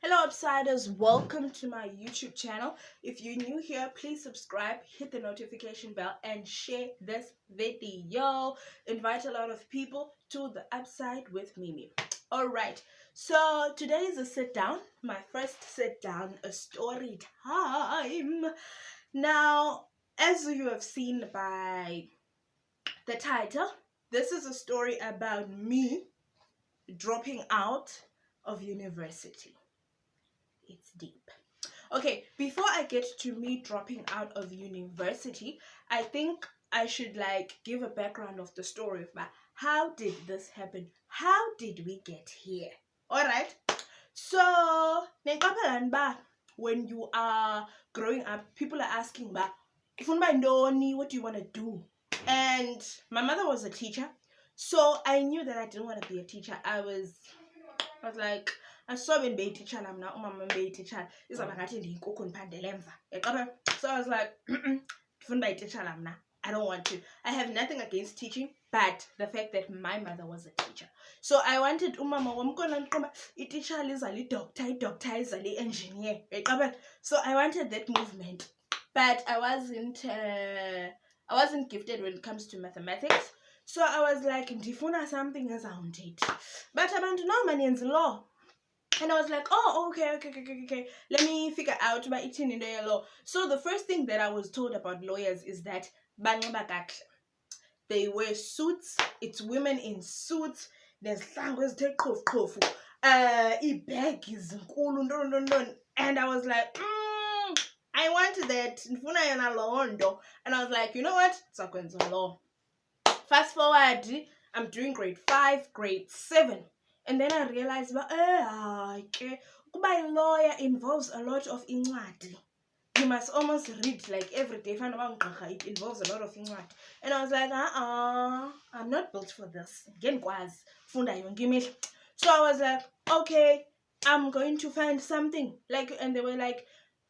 Hello Upsiders, welcome to my YouTube channel. If you're new here, please subscribe, hit the notification bell and share this video. Invite a lot of people to the Upside with Mimi. Alright, so today is a sit down, my first sit down, a story time. Now, as you have seen by the title, this is a story about me dropping out of university. It's deep. Okay, before I get to me dropping out of university, I think I should give a background of the story about how did this happen? How did we get here? Alright. So when you are growing up, people are asking what do you want to do? And my mother was a teacher, so I knew that I didn't want to be a teacher. I was like, I saw when be teacher mna umama be teacher izaba ngathi ndiyinkukhu ndiphandele emva yaqaba. So I was like, ndifuna uba teacher mna. I don't want to. I have nothing against teaching, but the fact that my mother was a teacher, so I wanted umama wamkona ndiqomba i-teacher izali doctor, i-doctor izali engineer yaqaba. So I wanted that movement, but I wasn't gifted when it comes to mathematics. So I was like, ndifuna something ezawundit, but abantu now maniyenza law. And I was like, oh, okay. Let me figure out about eating in the law. So the first thing that I was told about lawyers is that they wear suits. It's women in suits. There's language take kofu. Bag is and I was like, I wanted that. And I was like, you know what? It's law. Fast forward, I'm doing grade 5, grade 7. And then I realized, a lawyer involves a lot of incwadi. You must almost read like every day. It involves a lot of incwadi. And I was like, I'm not built for this. So I was like, okay, I'm going to find something. And they were like,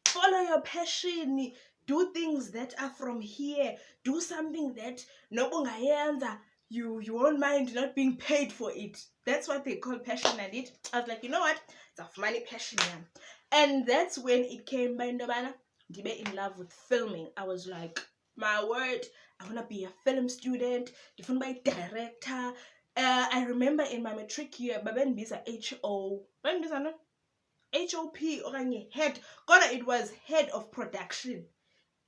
follow your passion. Do things that are from here. Do something that you won't mind not being paid for it. That's what they call passion at it. I was like, you know what? It's of money passion. And that's when it came by Ndobana. In love with filming. I was like, my word, I want to be a film student, different by director. I remember in my matric year, Baben Bisa HOP or head. It was head of production.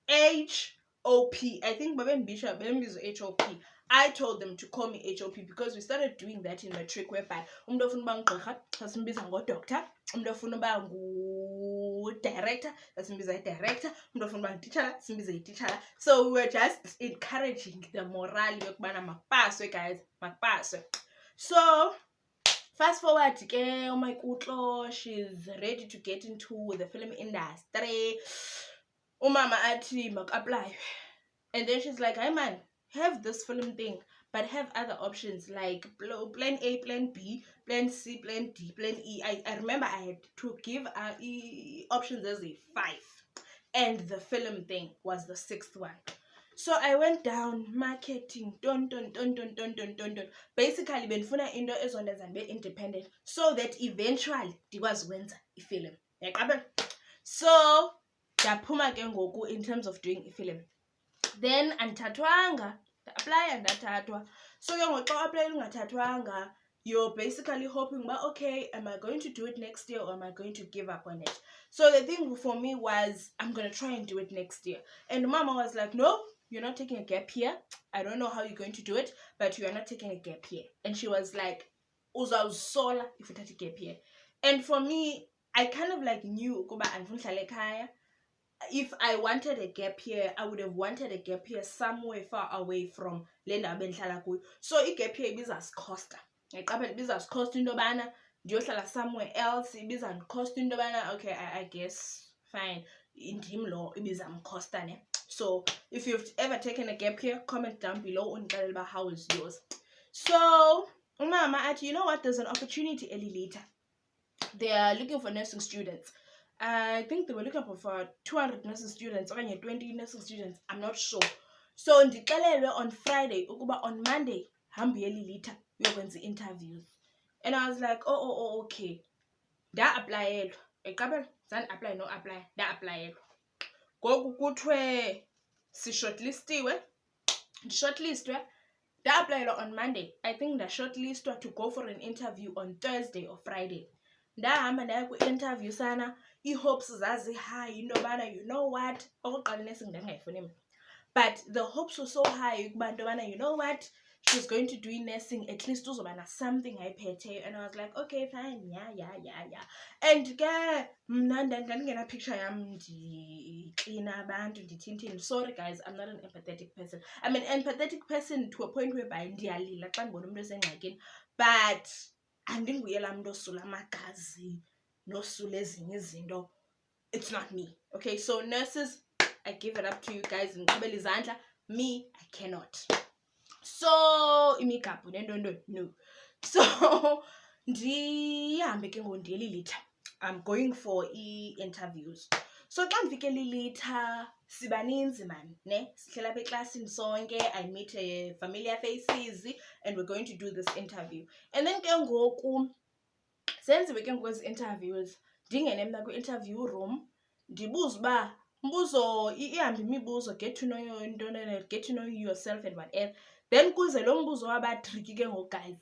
HOP. I think Baben Bishop is HOP. I told them to call me HOP because we started doing that in matric, whereby doctor, director, teacher. So we were just encouraging the morale guys. So fast forward, oh my kutlo, she's ready to get into the film industry. Umama ati mak apply. And then she's like, hey man, have this film thing, but have other options like plan A, plan B, plan C, plan D, plan E. I remember I had to give options as a 5. And the film thing was the 6th one. So I went down marketing, basically benfuna into ezoneza and be independent so that eventually was wenza ifilm. So ndaphuma ke ngoku in terms of doing ifilm. Then andithathwanga, apply and ndathathwa. So apply ungathathwanga, you're basically hoping, okay, am I going to do it next year or am I going to give up on it? So the thing for me was, I'm going to try and do it next year. And Mama was like, no, you're not taking a gap year. I don't know how you're going to do it, but you are not taking a gap year. And she was like, uzawusola if you take a gap year. And for me, I kind of knew if I wanted a gap year, I would have wanted a gap year somewhere far away from Lenda Benhlala kuyo. So a gap year ibizas costa. Ibizas cost indobana, ndiyohlala somewhere else, ibizan cost indobana. Okay, I guess fine. In him law, ibizam costa ne. So if you've ever taken a gap year, comment down below and tell about how is yours. So Mama, you know what? There's an opportunity later. They are looking for nursing students. I think they were looking for 200 nursing students or 20 nursing students. I'm not sure. So on Friday, on Monday, later, we are going to interviews. And I was like, oh, okay. That applied. eqabela zan apply no apply da apply ngoku kuthiwe shortlistiwe da apply on Monday. I think da shortlistwa to go for an interview on Thursday or Friday. Ndahamba ndaya kwi-interview sana, ii-hopes zazi high into yobana you know what okokuqala nursing ndandingayifuni mna, but the hopes were so high ukuba into yobana you know what she's going to do nursing, at least uzoba na something ayiphetheyo. And I was like, okay fine, yeah. And ke mna ndandingena picture yam ndiklina abantu ndithintini. Sorry guys, I'm not an empathetic person. I'm an empathetic person to a point whereby ndiyalila xa ndibona umntu esengxakini, but andinguye laa mntu osula amagazi nosula ezinye izinto. It's not me. Okay, so nurses, I give it up to you guys. Ngiqabela izandla. Me, I cannot. So imigabho nentoni no. So ndihambe ke ngondiyelilitha. I'm going for interviews. So xa ndifike lilitha sibaninzi man, ne sihlela apha eklasini sonke. I meet familiar faces and we're going to do this interview. And then ke ngoku senziwe ke ngoku ezi interviews, ndingene mna kwi-interview room ndibuza uba mbuzo ihambe imibuzo, get to know you intoni, get to know yourself and whatever. Then kuze lo mbuzo wabatricky ke ngoku guys.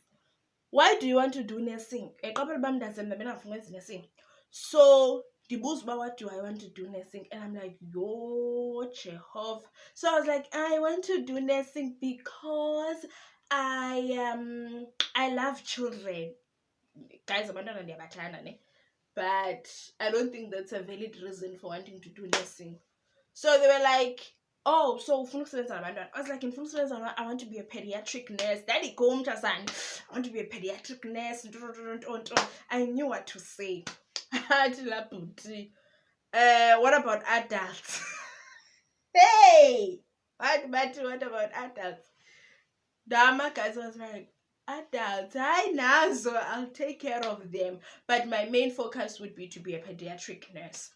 Why do you want to do nursing? Eqaphela uba mntazana bendingafuni ukwenza nursing. So ndibuza uba what do I want to do nursing? And I'm like, yo Jehovah. So I was like, I want to do nursing because I love children. Guys, abantwana ndiyabathanda ne, but I don't think that's a valid reason for wanting to do nursing. So they were like, oh, so ufuna ukusebenza nabantwana? I was like, ngifuna ukusebenza, I want to be a pediatric nurse. Daddy go mntazana, I want to be a pediatric nurse. I knew what to say. What about adults? Hey, what about adults? Dama guys was like, adults, I know, so I'll take care of them. But my main focus would be to be a pediatric nurse.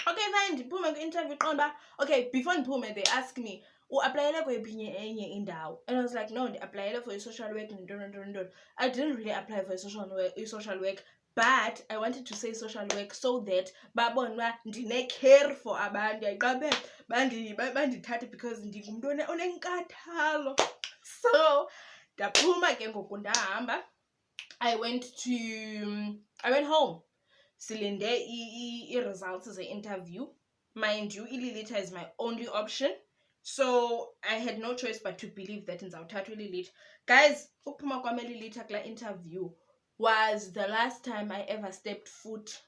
Okay, fine. Ndiphume kwi-interview qonda. Okay, before ndiphume, they asked me, uaplayele kweyiphi enye indawo? And I was like, no, ndi-aplayele for social work. I didn't really apply for social work, but I wanted to say social work so that babone uba ndine-care for abantu. Yayiqabela bandithathe because ndingumntu onenkathalo. So ndaphuma ke ngoku ndahamba. I went home. Silinde i-results ze-interview. Mind you, ililitha is my only option. So I had no choice but to believe that ndizawuthathwa ililitha. Guys, ukuphuma kwam elilitha kula interview was the last time I ever stepped foot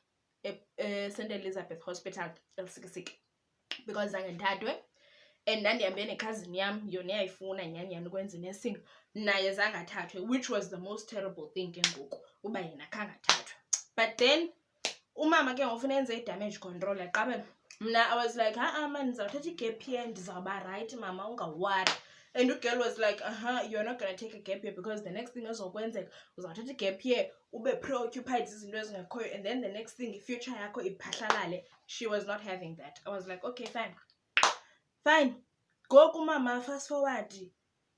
at St. Elizabeth Hospital, Elsikisiki, because zange ndithathwe. And ndandihambe nekhazini yam yona eyayifuna nyhani ukwenza nursing, naye zange athathwe, which was the most terrible thing ke ngoku uba yena khange athathwe. But then umama ke ngofuna enze i-damage control yaqabela. Mna I was like, man, ndizawuthatha i-gap year, ndizawuba right mama, ungawari. And the girl was like, you're not going to take a gap year because the next thing ezokwenzeka uzawuthatha i-gap year ube preoccupied zizinto ezingekhoyo, and then the next thing future yakho iphahlalale. She was not having that. I was like, okay fine. Ngoku umama fast forward,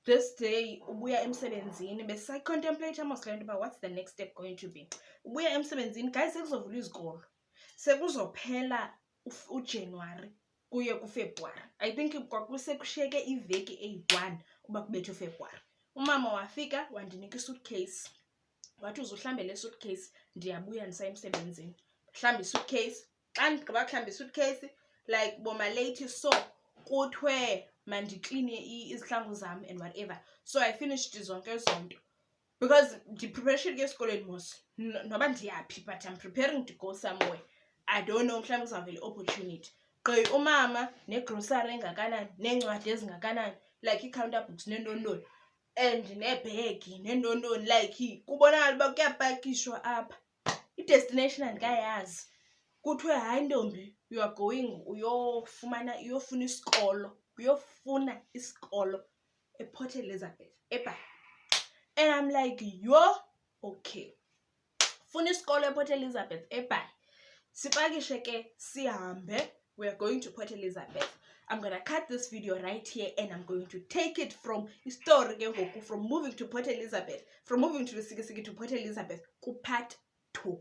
this day ubuya emsebenzini, besicontemplate almost le nto uba what's the next step going to be. Ubuya emsebenzini guys, sekuzovula izikolo, sekuzophela uJanuary kuye kuFebruary. I think kwakusekushiyeke iveki eyi-1 uba kubethe uFebruary. Umama wafika wandinika isuitcase, wathi uzuhlambe le suitcase, ndiyabuya ndisaya emsebenzini. Hlamba isuitcase. Xa ndigqiba kuhlamba isuitcase, like boma late, so kuthiwe mandikline izihlangu zam and whatever. So I finished zonke zonto because ndi-preparation ke esikolweni mos noba ndiyaphi, but I'm preparing to go somewhere. I don't know, mhlawumbi kuzavela i-opportunity. Gqi umama negrocery engakanani, neencwadi ezingakanani, like i-counter books nentoni, and neebhegi nentoni, like kubonakala uba kuyapakishwa apha. I-destination andikayazi. Kuthiwe hayi ntombi, you are going uyofuna isikolo ePort Elizabeth eBhayi. And I'm like, yo, okay, funa isikolo ePort Elizabeth eBhayi, sipakishe ke sihambe. We are going to Port Elizabeth. I'm going to cut this video right here and I'm going to take it from story ke ngoku, from moving to Port Elizabeth, from moving to the Sikisiki to Port Elizabeth, ku part 2.